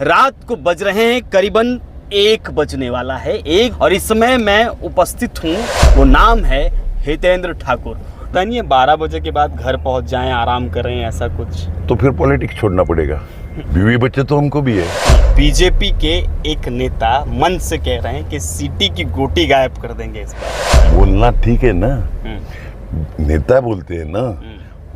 रात को बज रहे हैं करीबन 1 बजने वाला है और इस समय मैं उपस्थित हूँ। वो नाम है हितेंद्र ठाकुर। नहीं 12 बजे के बाद घर पहुँच जाएं, आराम करें, ऐसा कुछ तो फिर पॉलिटिक्स छोड़ना पड़ेगा। बीवी बच्चे तो हमको भी है। बीजेपी के एक नेता मन से कह रहे हैं कि सीटी की गोटी गायब कर देंगे इस बार। बोलना ठीक है ना, नेता बोलते हैं ना,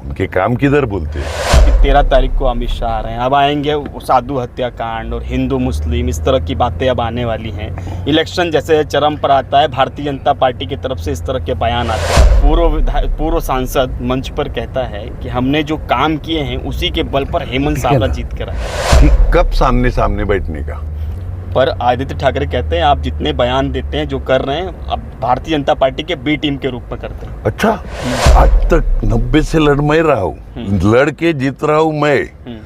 उनके काम किधर बोलते हैं। 13 तारीख को अमित शाह आ रहे हैं, अब आएंगे साधु हत्याकांड और हिंदू मुस्लिम, इस तरह की बातें अब आने वाली हैं। इलेक्शन जैसे चरम पर आता है, भारतीय जनता पार्टी की तरफ से इस तरह के बयान आते हैं। पूर्व सांसद मंच पर कहता है कि हमने जो काम किए हैं उसी के बल पर हेमंत सावरा जीत कर आए। कब सामने सामने बैठने का? पर आदित्य ठाकरे कहते हैं आप जितने बयान देते हैं, जो कर रहे हैं, अब भारतीय जनता पार्टी के बी टीम के रूप में करते हैं। अच्छा, आज तक 90 से लड़ मैं रहा हूँ, लड़ के जीत रहा हूँ मैं।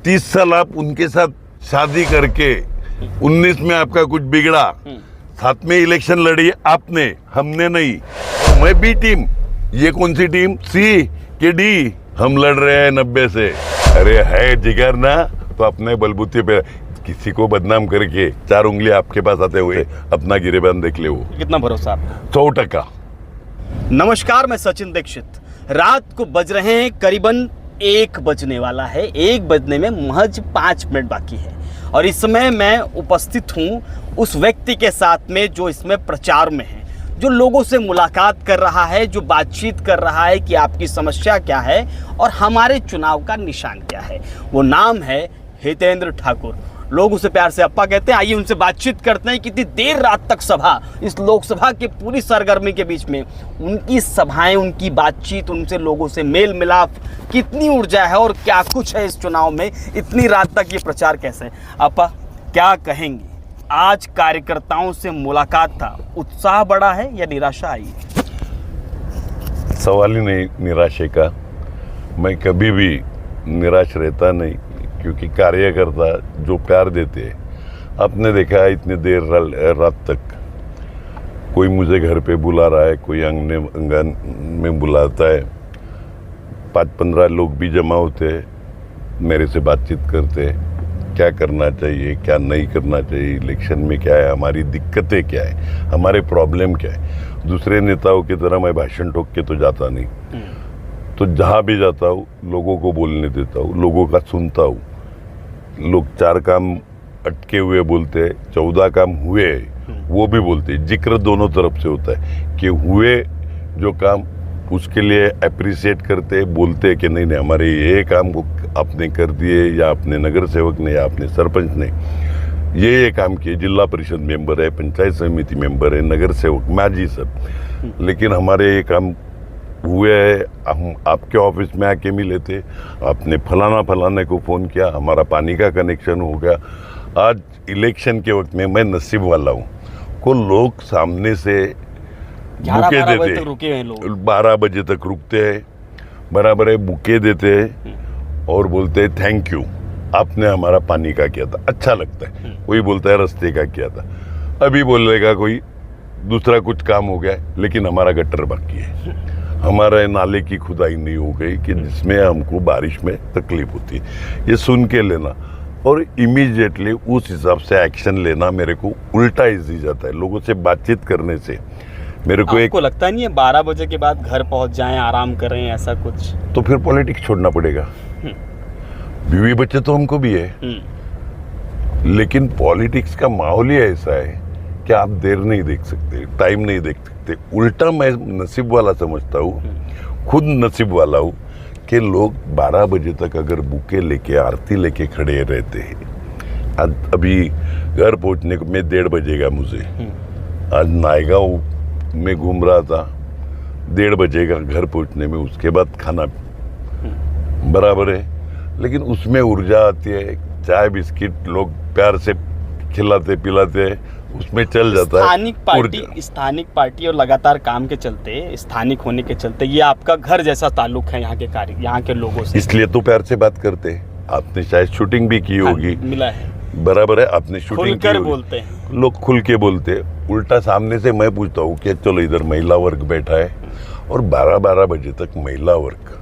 30 साल आप उनके साथ शादी करके 19 में आपका कुछ बिगड़ा, साथ में इलेक्शन लड़ी आपने, हमने नहीं। तो मैं बी टीम, ये कौन सी टीम? सी के डी? हम लड़ रहे हैं 90 से। अरे है जिगर ना, तो अपने बलबूते पे किसी को बदनाम करके 4 उंगली आपके पास आते हुए अपना गिरेबान देख ले। वो कितना भरोसा आपको? 100%। नमस्कार, मैं सचिन दीक्षित। रात को बज रहे हैं करीबन 1 बजने वाला है। 1 बजने में महज 5 मिनट बाकी है और इस समय मैं उपस्थित हूँ उस व्यक्ति के साथ में जो इसमें प्रचार में है, जो लोगों से मुलाकात कर रहा है, जो बातचीत कर रहा है कि आपकी समस्या क्या है और हमारे चुनाव का निशान क्या है। वो नाम है हितेंद्र ठाकुर। लोग उसे प्यार से अप्पा कहते हैं। आइए उनसे बातचीत करते हैं। कितनी देर रात तक सभा, इस लोकसभा के पूरी सरगर्मी के बीच में उनकी सभाएं, उनकी बातचीत, उनसे लोगों से मेल मिलाप, कितनी ऊर्जा है और क्या कुछ है इस चुनाव में, इतनी रात तक ये प्रचार कैसे है। अप्पा क्या कहेंगे? आज कार्यकर्ताओं से मुलाकात था, उत्साह बढ़ा है या निराशा आई? सवाल ही नहीं निराशे का। मैं कभी भी निराश रहता नहीं, क्योंकि कार्यकर्ता जो प्यार देते हैं, आपने देखा है इतने देर रात तक कोई मुझे घर पे बुला रहा है, कोई आंगन में बुलाता है। 5-15 लोग भी जमा होते हैं, मेरे से बातचीत करते हैं, क्या करना चाहिए, क्या नहीं करना चाहिए, इलेक्शन में क्या है, हमारी दिक्कतें क्या है, हमारे प्रॉब्लम क्या है। दूसरे नेताओं की तरह मैं भाषण ठोक के तो जाता नहीं, तो जहाँ भी जाता हूँ लोगों को बोलने देता हूँ, लोगों का सुनता हूँ। लोग 4 काम अटके हुए बोलते हैं, 14 काम हुए वो भी बोलते हैं। जिक्र दोनों तरफ से होता है कि हुए जो काम उसके लिए अप्रिशिएट करते, बोलते कि नहीं नहीं हमारे ये काम को आपने कर दिए, या अपने नगर सेवक ने, या अपने सरपंच ने ये काम किए, जिला परिषद मेंबर है, पंचायत समिति मेंबर है, नगर सेवक, माजी सब। लेकिन हमारे ये काम हुए है, हम आपके ऑफिस में आके मिले थे, आपने फलाने को फ़ोन किया, हमारा पानी का कनेक्शन हो गया। आज इलेक्शन के वक्त में मैं नसीब वाला हूँ को लोग सामने से बुके देते, 12 बजे तक रुकते हैं, बराबर है, बुके देते हैं और बोलते हैं थैंक यू, आपने हमारा पानी का किया था, अच्छा लगता है। कोई बोलता है रास्ते का किया था, अभी बोलेगा कोई दूसरा कुछ काम हो गया, लेकिन हमारा गटर बाकी है, हमारे नाले की खुदाई नहीं हो गई कि जिसमें हमको बारिश में तकलीफ होती है। ये सुन के लेना और इमीडिएटली उस हिसाब से एक्शन लेना मेरे को उल्टा इजी जाता है। लोगों से बातचीत करने से मेरे को आपको लगता नहीं है 12 बजे के बाद घर पहुंच जाएं, आराम करें, ऐसा कुछ? तो फिर पॉलिटिक्स छोड़ना पड़ेगा। बीवी बच्चे तो हमको भी है, लेकिन पॉलिटिक्स का माहौल ही ऐसा है कि आप देर नहीं देख सकते, टाइम नहीं देख सकते। उल्टा मैं नसीब वाला समझता हूँ, खुद नसीब वाला हूँ कि लोग 12 बजे तक अगर बुके लेके, आरती लेके खड़े रहते हैं। अभी घर पहुँचने को में 1:30 बजेगा मुझे। आज नायगांव में घूम रहा था, 1:30 बजेगा घर पहुँचने में, उसके बाद खाना बराबर है, लेकिन उसमें ऊर्जा आती है। चाय बिस्किट लोग प्यार से खिलाते पिलाते हैं, उसमें चल जाता है। स्थानिक पार्टी और लगातार काम के चलते, स्थानिक होने के चलते ये आपका घर जैसा ताल्लुक है यहाँ के कार्य, यहाँ के लोगों से, इसलिए तो प्यार से बात करते हैं। आपने शायद शूटिंग भी की होगी, मिला है, बराबर है, आपने शूटिंग की होगी, बोलते हैं लोग, खुल के बोलते हैं। उल्टा सामने से मैं पूछता हूँ कि चलो इधर महिला वर्ग बैठा है और 12-12 बजे तक महिला वर्ग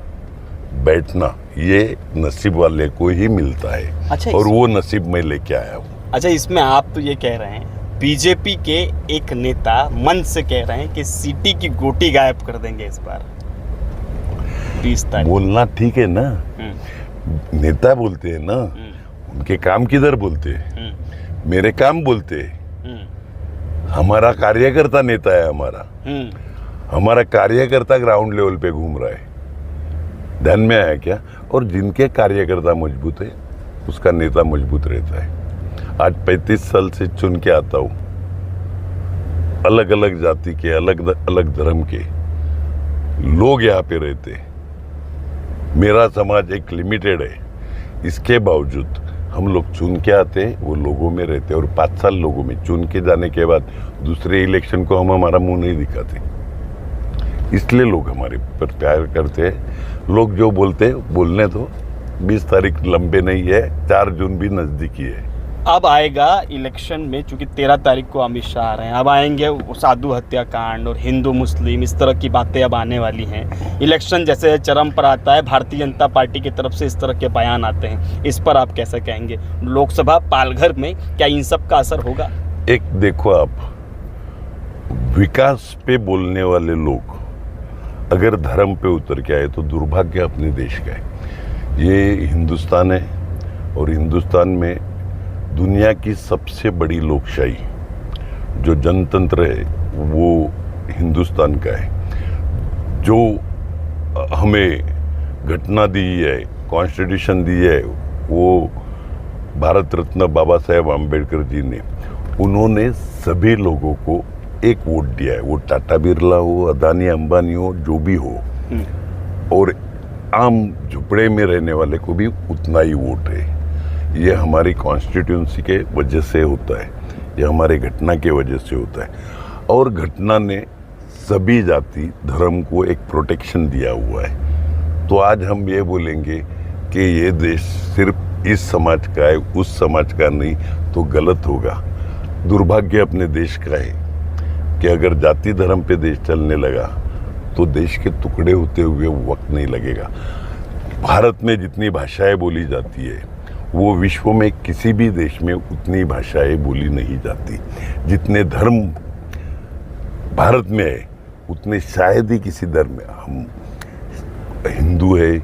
बैठना ये नसीब वाले को ही मिलता है। अच्छा, और वो नसीब मैं लेके आया हूँ। अच्छा, इसमें आप तो ये कह रहे हैं बीजेपी के एक नेता मन से कह रहे हैं कि सीटी की गोटी गायब कर देंगे इस बार 20 तारीख। बोलना ठीक है ना, नेता बोलते हैं ना, उनके काम किधर बोलते हैं, मेरे काम बोलते हैं। हमारा कार्यकर्ता नेता है, हमारा कार्यकर्ता ग्राउंड लेवल पे घूम रहा है। ध्यान में आया क्या? और जिनके कार्यकर्ता मजबूत है उसका नेता मजबूत रहता है। आज 35 साल से चुन के आता हूं, अलग अलग जाति के, अलग अलग धर्म के लोग यहाँ पे रहते हैं। मेरा समाज एक लिमिटेड है, इसके बावजूद हम लोग चुन के आते हैं, वो लोगों में रहते हैं। और 5 साल लोगों में चुन के जाने के बाद दूसरे इलेक्शन को हम हमारा मुंह नहीं दिखाते, इसलिए लोग हमारे पर प्यार करते हैं। लोग जो बोलते हैं बोलने दो, 20 तारीख लंबे नहीं है, 4 जून भी नजदीकी है। अब आएगा इलेक्शन में, चूंकि 13 तारीख को अमित शाह आ रहे हैं, अब आएंगे साधु हत्याकांड और हिंदू मुस्लिम, इस तरह की बातें अब आने वाली हैं। इलेक्शन जैसे चरम पर आता है, भारतीय जनता पार्टी की तरफ से इस तरह के बयान आते हैं, इस पर आप कैसे कहेंगे? लोकसभा पालघर में क्या इन सब का असर होगा? एक देखो, आप विकास पे बोलने वाले लोग अगर धर्म पे उतर के आए तो दुर्भाग्य अपने देश का है। ये हिंदुस्तान है और हिंदुस्तान में दुनिया की सबसे बड़ी लोकशाही जो जनतंत्र है वो हिंदुस्तान का है। जो हमें घटना दी है, कॉन्स्टिट्यूशन दी है, वो भारत रत्न बाबा साहेब आम्बेडकर जी ने, उन्होंने सभी लोगों को एक वोट दिया है। वो टाटा बिरला हो, अदानी अंबानी हो, जो भी हो, और आम झुपड़े में रहने वाले को भी उतना ही वोट है। ये हमारी कॉन्स्टिट्यूंसी के वजह से होता है, ये हमारे घटना के वजह से होता है। और घटना ने सभी जाति धर्म को एक प्रोटेक्शन दिया हुआ है। तो आज हम ये बोलेंगे कि ये देश सिर्फ इस समाज का है, उस समाज का नहीं, तो गलत होगा। दुर्भाग्य अपने देश का है कि अगर जाति धर्म पे देश चलने लगा तो देश के टुकड़े होते हुए वक्त नहीं लगेगा। भारत में जितनी भाषाएं बोली जाती है वो विश्व में किसी भी देश में उतनी भाषाएं बोली नहीं जाती। जितने धर्म भारत में है उतने शायद ही किसी धर्म में। हम हिंदू है,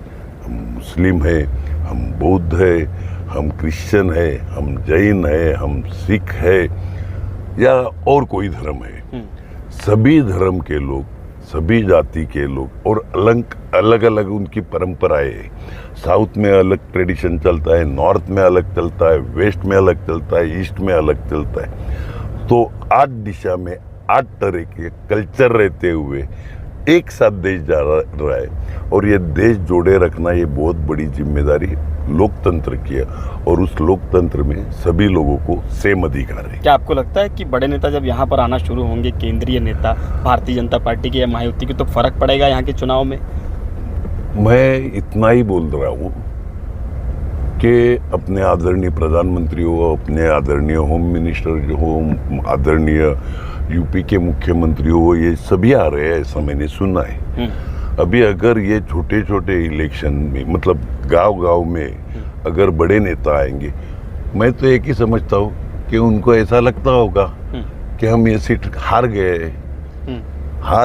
हम मुस्लिम है, हम बौद्ध है, हम क्रिश्चियन है, हम जैन है, हम सिख है या और कोई धर्म है, सभी धर्म के लोग, सभी जाति के लोग, और अलग अलग उनकी परंपराएं है। साउथ में अलग ट्रेडिशन चलता है, नॉर्थ में अलग चलता है, वेस्ट में अलग चलता है, ईस्ट में अलग चलता है। तो 8 दिशा में 8 तरह के कल्चर रहते हुए एक साथ देश जा रहा है। और ये देश जोड़े रखना ये बहुत बड़ी जिम्मेदारी लोकतंत्र की है, और उस लोकतंत्र में सभी लोगों को सेम अधिकार है। क्या आपको लगता है कि बड़े नेता जब यहाँ पर आना शुरू होंगे, केंद्रीय नेता भारतीय जनता पार्टी के या महायुति के, तो फर्क पड़ेगा यहाँ के चुनाव में? मैं इतना ही बोल रहा हूँ कि अपने आदरणीय प्रधानमंत्री हो, अपने आदरणीय होम मिनिस्टर जो हो, आदरणीय यूपी के मुख्यमंत्री हो, ये सभी आ रहे हैं, ऐसा मैंने सुना है। अभी अगर ये छोटे छोटे इलेक्शन में, मतलब गांव में अगर बड़े नेता आएंगे, मैं तो एक ही समझता हूँ कि उनको ऐसा लगता होगा कि हम ये सीट हार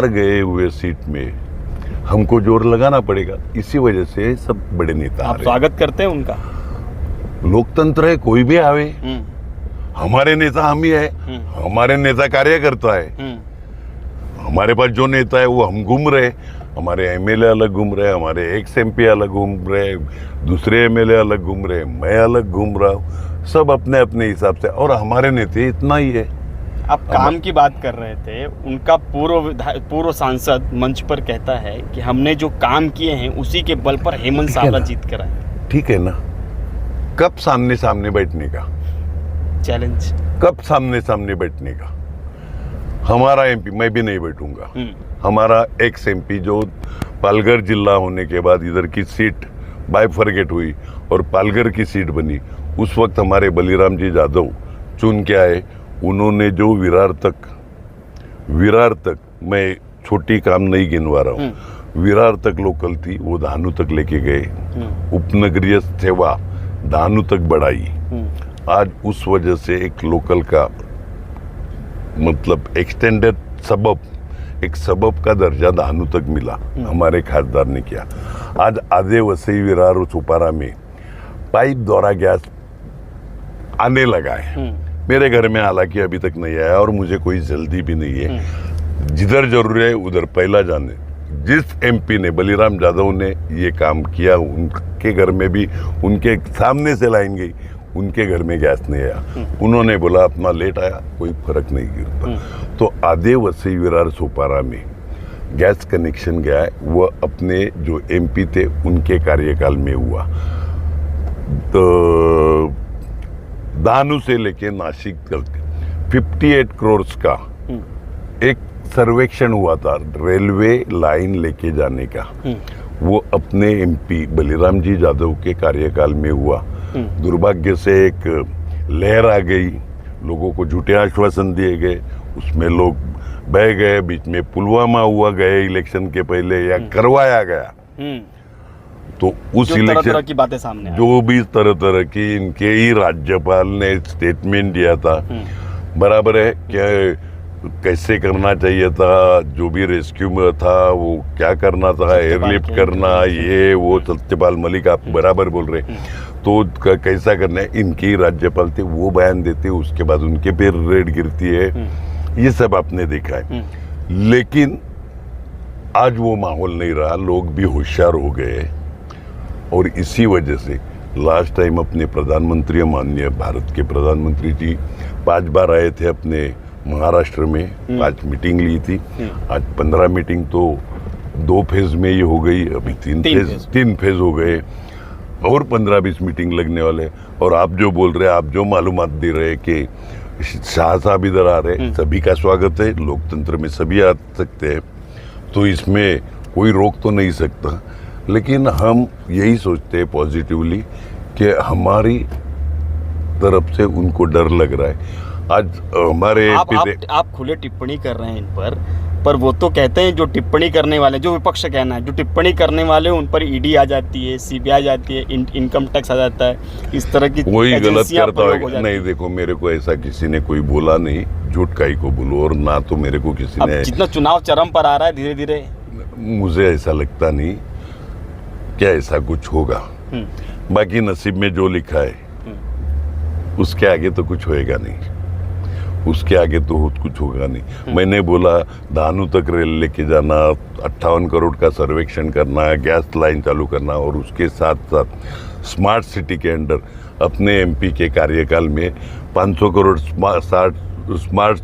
गए हुए सीट में हमको जोर लगाना पड़ेगा। इसी वजह से सब बड़े नेता आ रहे हैं। स्वागत करते हैं उनका? लोकतंत्र है, कोई भी आवे, हमारे नेता हम ही है, हमारे नेता कार्यकर्ता है। हमारे पास जो नेता है वो हम घूम रहे, हमारे एमएलए अलग घूम रहे, हमारे एक्स एमपी अलग घूम रहे, दूसरे एमएलए अलग घूम रहे, मैं अलग घूम रहा हूँ, सब अपने अपने हिसाब से। और हमारे नेता इतना ही है। आप काम की बात कर रहे थे, उनका पूर्व सांसद मंच पर कहता है कि हमने जो काम किए हैं उसी के बल पर हेमंत सावरा जीत कर आए। ठीक है ना, कब सामने सामने बैठने का चैलेंज, कब सामने सामने बैठने का? हमारा एमपी, मैं भी नहीं बैठूंगा, हमारा एक्स एमपी जो पालघर जिला होने के बाद इधर की सीट बाइफरगेट हुई और पालघर की सीट बनी, उस वक्त हमारे बलिराम जी यादव चुन के आए। उन्होंने जो विरार तक, मैं छोटी काम नहीं गिनवा रहा हूँ, विरार तक लोकल थी, वो धानु तक लेके गए। उपनगरीय सेवा धानु तक बढ़ाई। आज उस वजह से एक लोकल का मतलब एक्सटेंडेड सबब, एक सबब का दर्जा धानु तक मिला, हमारे खासदार ने किया। आज आधे वसई विरार और सुपारा में पाइप द्वारा गैस आने लगा है। मेरे घर में हालांकि अभी तक नहीं आया और मुझे कोई जल्दी भी नहीं है। जिधर जरूरी है उधर पहला जाने। जिस एमपी ने, बलीराम यादव ने ये काम किया, उनके घर में भी उनके सामने से लाइन गई, उनके घर में गैस नहीं आया। उन्होंने बोला अपना लेट आया, कोई फर्क नहीं गिरता। तो आधे वसई विरार सोपारा में गैस कनेक्शन गया है, वह अपने जो एमपी थे उनके कार्यकाल में हुआ। तो दानु से लेके नासिक तक 58 करोड़ का एक सर्वेक्षण हुआ था रेलवे लाइन लेके जाने का। वो अपने एमपी बलीराम जी यादव के कार्यकाल में हुआ। दुर्भाग्य से एक लहर आ गई, लोगों को झूठे आश्वासन दिए गए, उसमें लोग बह गए। बीच में पुलवामा हुआ गए इलेक्शन के पहले, या करवाया गया। तो उस इलेक्शन की बातें सामने जो भी तरह तरह की, इनके ही राज्यपाल ने स्टेटमेंट दिया था। बराबर है क्या, कैसे करना चाहिए था, जो भी रेस्क्यू में था वो क्या करना था, एयरलिफ्ट करना, ये वो। सत्यपाल मलिक आप बराबर बोल रहे, तो कैसा करना है, इनके ही राज्यपाल थे, वो बयान देते, उसके बाद उनके पे रेड गिरती है। ये सब आपने देखा है। लेकिन आज वो माहौल नहीं रहा, लोग भी होशियार हो गए। और इसी वजह से लास्ट टाइम अपने प्रधानमंत्री, माननीय भारत के प्रधानमंत्री जी 5 बार आए थे अपने महाराष्ट्र में, 5 मीटिंग ली थी। आज 15 मीटिंग तो 2 फेज में ही हो गई, अभी 3 फेज हो गए और 15-20 मीटिंग लगने वाले। और आप जो बोल रहे हैं, आप जो मालूमात दे रहे हैं कि शाह साहब इधर आ रहे हैं, सभी का स्वागत है। लोकतंत्र में सभी आ सकते हैं, तो इसमें कोई रोक तो नहीं सकता। लेकिन हम यही सोचते हैं पॉजिटिवली कि हमारी तरफ से उनको डर लग रहा है। आज हमारे आप खुले टिप्पणी कर रहे हैं इन पर वो तो कहते हैं, जो टिप्पणी करने वाले, जो विपक्ष कहना है, जो टिप्पणी करने वाले उन पर ईडी आ जाती है, सीबीआई आ जाती है, इनकम टैक्स आ जाता है, इस तरह की वही गलत करता है। नहीं, देखो मेरे को ऐसा किसी ने कोई बोला नहीं, झूठ काई को बोलो, और ना तो मेरे को किसी ने। जितना चुनाव चरम पर आ रहा है धीरे धीरे, मुझे ऐसा लगता नहीं क्या ऐसा कुछ होगा। बाकी नसीब में जो लिखा है उसके आगे तो कुछ होएगा नहीं, उसके आगे तो कुछ होगा नहीं। मैंने बोला धानु तक रेल लेके जाना, 58 करोड़ का सर्वेक्षण करना, गैस लाइन चालू करना, और उसके साथ साथ स्मार्ट सिटी के अंडर अपने एमपी के कार्यकाल में 500 करोड़ स्मार्ट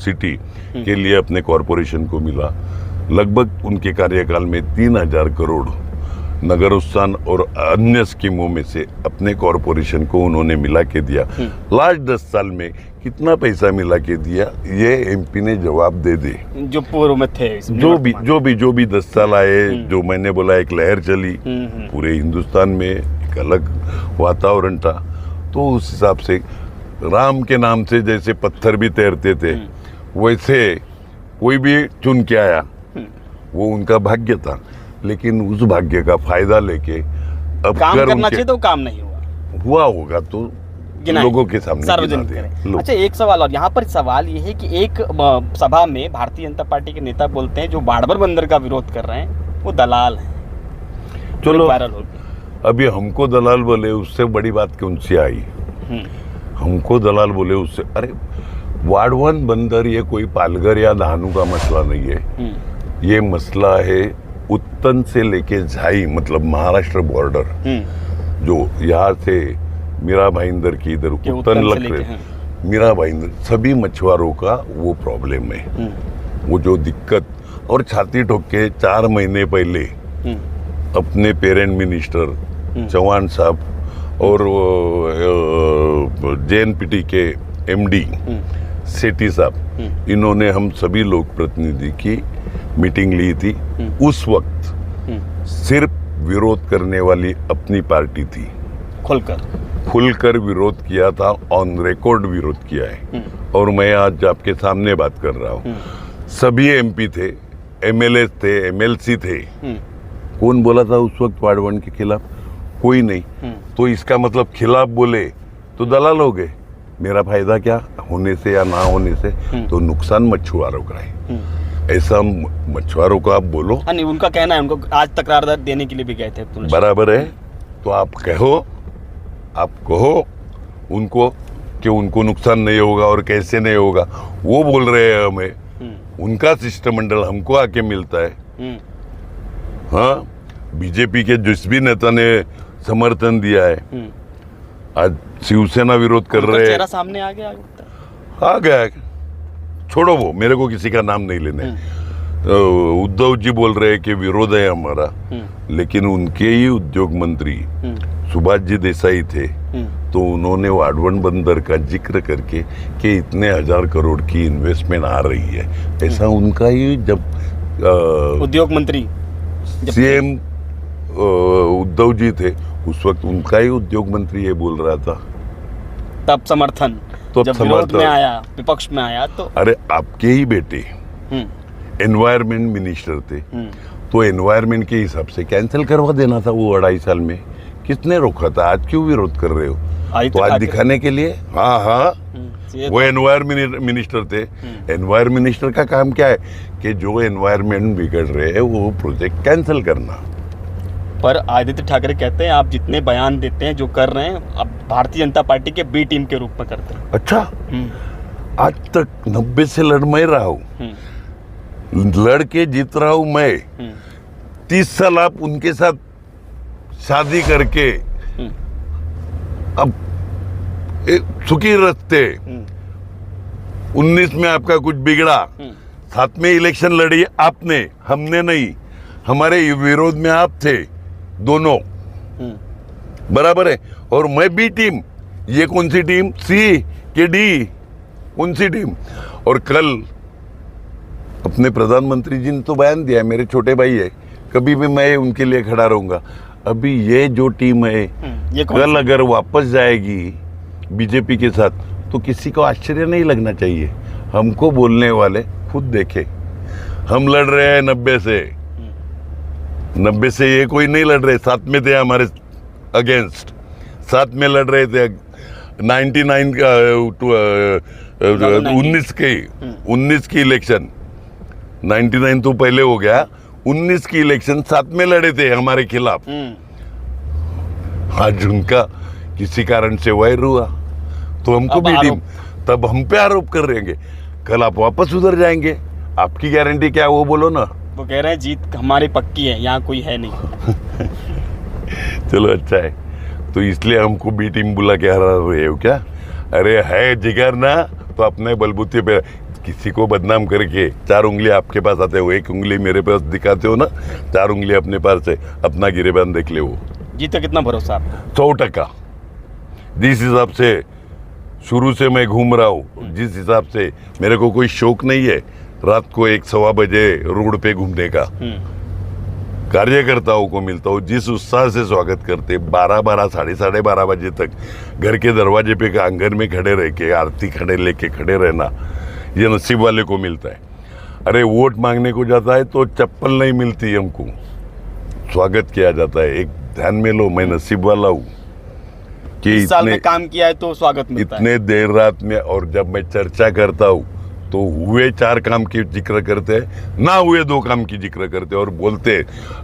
सिटी के लिए अपने कॉरपोरेशन को मिला। लगभग उनके कार्यकाल में 3000 करोड़ नगरोत्थान और अन्य स्कीमों में से अपने कॉरपोरेशन को उन्होंने मिला के दिया। लास्ट 10 साल में कितना पैसा मिला के दिया, ये एमपी ने जवाब दे दे। जो पूर्व में थे, जो भी 10 साल आए, जो मैंने बोला एक लहर चली पूरे हिंदुस्तान में, एक अलग वातावरण था। तो उस हिसाब से राम के नाम से जैसे पत्थर भी तैरते थे, वैसे कोई भी चुन के आया, वो उनका भाग्य था। लेकिन उस भाग्य का फायदा लेके अब काम करना चाहिए, तो काम नहीं हुआ होगा तो लोगों के सामने सार्वजनिक करें। अच्छा, एक सवाल और, यहाँ पर सवाल ये है कि एक सभा में भारतीय जनता पार्टी के नेता बोलते हैं जो बाड़मेर बंदर का विरोध कर रहे हैं वो दलाल हैं। चलो वायरल हो, अभी हमको दलाल बोले उससे बड़ी बात कौन सी आई। हमको दलाल बोले उससे, अरे वाड़वन बंदर ये कोई पालघर या धानु का मसला नहीं है, ये मसला है उत्तन से लेके झाई, मतलब महाराष्ट्र बॉर्डर, जो यहाँ से मीरा भाईंदर की इधर उत्तन लग रहे, मीरा भाईंदर, सभी मछुआरों का वो प्रॉब्लम है। वो जो दिक्कत, और छाती ठोक के 4 महीने पहले अपने पेरेंट मिनिस्टर चौहान साहब और JNPT के MD सेठी साहब, इन्होंने हम सभी लोक प्रतिनिधि की मीटिंग ली थी। उस वक्त सिर्फ विरोध करने वाली अपनी पार्टी थी, खुलकर विरोध किया था, ऑन रिकॉर्ड विरोध किया है। और मैं आज आपके सामने बात कर रहा हूँ, सभी MP थे, एमएलए थे, एमएलसी थे, कौन बोला था उस वक्त वाडवन के खिलाफ? कोई नहीं। तो इसका मतलब खिलाफ बोले तो दलाल हो गए। मेरा फायदा क्या होने से या ना होने से? तो नुकसान मछुआरों का है। ऐसा मछुआरों को आप बोलो। नहीं, उनका कहना है, उनको आज तकरार देने के लिए भी गए थे। बराबर है, तो आप कहो उनको कि उनको नुकसान नहीं होगा और कैसे नहीं होगा। वो बोल रहे हैं हमें, उनका शिष्टमंडल हमको आके मिलता है। हाँ, बीजेपी के जिस भी नेता ने समर्थन दिया है, आज शिवसेना विरोध कर रहे हैं। चेहरा सामने आ गया। छोड़ो, वो मेरे को किसी का नाम नहीं लेने। उद्धव जी बोल रहे हैं कि विरोध है हमारा, लेकिन उनके ही उद्योग मंत्री सुभाष जी देसाई थे, तो उन्होंने वाडवन बंदर का जिक्र करके कि इतने 1000 करोड़ की इन्वेस्टमेंट आ रही है, ऐसा उनका ही जब उद्योग मंत्री सीएम उद्धव जी थे उस वक्त उनका ही उद्योग मंत्री ये बोल रहा था, तब समर्थन। जब विरोध में आया, विपक्ष में आया तो अरे आपके ही बेटे एनवायरमेंट मिनिस्टर थे, तो एनवायरमेंट के हिसाब से कैंसिल करवा देना था वो 2.5 साल में। किसने रोका था? आज क्यों विरोध कर रहे हो? तो आज दिखाने के लिए। हाँ, वो एनवायरमेंट मिनिस्टर थे। एनवायरमेंट मिनिस्टर का काम क्या है कि जो एनवायरमेंट बिगड़ रहे हैं वो प्रोजेक्ट कैंसिल करना। पर आदित्य ठाकरे कहते हैं आप जितने बयान देते हैं, जो कर रहे हैं, अब भारतीय जनता पार्टी के बी टीम के रूप में करते हैं। अच्छा, आज तक 90 से लड़ मैं रहा हूँ, लड़ के जीत रहा हूँ मैं। 30 साल आप उनके साथ शादी करके अब सुखी रखते। 19 में आपका कुछ बिगड़ा, 7 में इलेक्शन लड़ी आपने, हमने नहीं। हमारे विरोध में आप थे दोनों, बराबर है। और मैं बी टीम, ये कौन सी टीम? सी के डी, कौन सी टीम? और कल अपने प्रधानमंत्री जी ने तो बयान दिया, मेरे छोटे भाई है, कभी भी मैं उनके लिए खड़ा रहूंगा। अभी ये जो टीम है कल अगर वापस जाएगी बीजेपी के साथ तो किसी को आश्चर्य नहीं लगना चाहिए। हमको बोलने वाले खुद देखे, हम लड़ रहे हैं 90 से ये कोई नहीं लड़ रहे। 7 में थे हमारे अगेंस्ट, 7 में लड़ रहे थे। 99 का 19 की इलेक्शन, 99 तो पहले हो गया, 19 की इलेक्शन 7 में लड़े थे हमारे खिलाफ। आज उनका किसी कारण से वैर हुआ तो हमको भी टीम, तब हम पे आरोप कर रहेंगे। कल आप वापस उधर जाएंगे, आपकी गारंटी क्या है वो बोलो ना। वो कह रहे हैं जीत हमारी पक्की है, यहाँ कोई है नहीं। चलो अच्छा है, तो इसलिए हमको बी टीम बुला के हरा रहे हो क्या? अरे है जिगर ना, तो अपने बलबूते पे किसी को बदनाम करके 4 उंगली आपके पास आते हो, 1 उंगली मेरे पास दिखाते हो ना, 4 उंगली अपने पास है, अपना गिरेबान देख ले। वो जीत का कितना भरोसा आपको? 100%। जिस हिसाब से शुरू से मैं घूम रहा हूँ, जिस हिसाब से मेरे को कोई शौक नहीं है रात को 1-1:15 बजे रोड पे घूमने का, कार्यकर्ताओं को मिलता हूँ जिस उत्साह से स्वागत करते, 12 साढ़े 12 बजे तक घर के दरवाजे पे आंगन में खड़े रह के आरती लेके खड़े रहना, ये नसीब वाले को मिलता है। अरे वोट मांगने को जाता है तो चप्पल नहीं मिलती हमको, स्वागत किया जाता है। एक ध्यान में लो, मैं नसीब वाला हूँ कि इस साल में काम किया है तो स्वागत मिलता है। इतने देर रात में, और जब मैं चर्चा करता हूँ तो हुए 4 काम की जिक्र करते हैं, ना हुए 2 काम की जिक्र करते हैं, और बोलते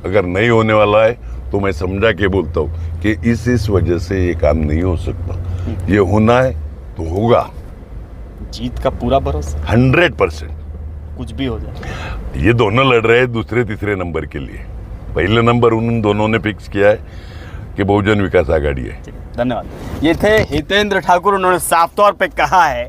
अगर नहीं होने वाला है तो मैं समझा के बोलता हूँ कि इस वजह से ये काम नहीं हो सकता, ये होना है तो होगा। जीत का पूरा भरोसा 100%, कुछ भी हो जाए। ये दोनों लड़ रहे हैं दूसरे तीसरे नंबर के लिए। पहले नंबर उन दोनों ने फिक्स किया है कि बहुजन विकास आघाड़ी है। धन्यवाद। ये थे हितेंद्र ठाकुर, उन्होंने साफ तौर पे कहा है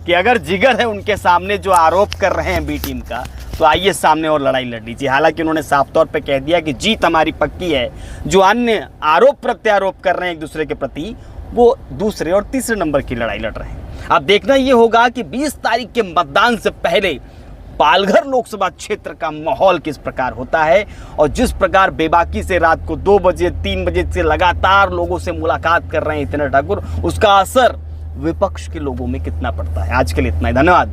कि अगर जिगर है उनके सामने जो आरोप कर रहे हैं बी टीम का, तो आइए सामने और लड़ाई लड़ लीजिए। हालांकि उन्होंने साफ तौर पे कह दिया कि जीत हमारी पक्की है। जो अन्य आरोप प्रत्यारोप कर रहे हैं एक दूसरे के प्रति, वो दूसरे और तीसरे नंबर की लड़ाई लड़ रहे हैं। अब देखना ये होगा कि 20 तारीख के मतदान से पहले पालघर लोकसभा क्षेत्र का माहौल किस प्रकार होता है, और जिस प्रकार बेबाकी से रात को 2 बजे 3 बजे से लगातार लोगों से मुलाकात कर रहे हैं हितेंद्र ठाकुर, उसका असर विपक्ष के लोगों में कितना पड़ता है। आज के लिए इतना ही, धन्यवाद।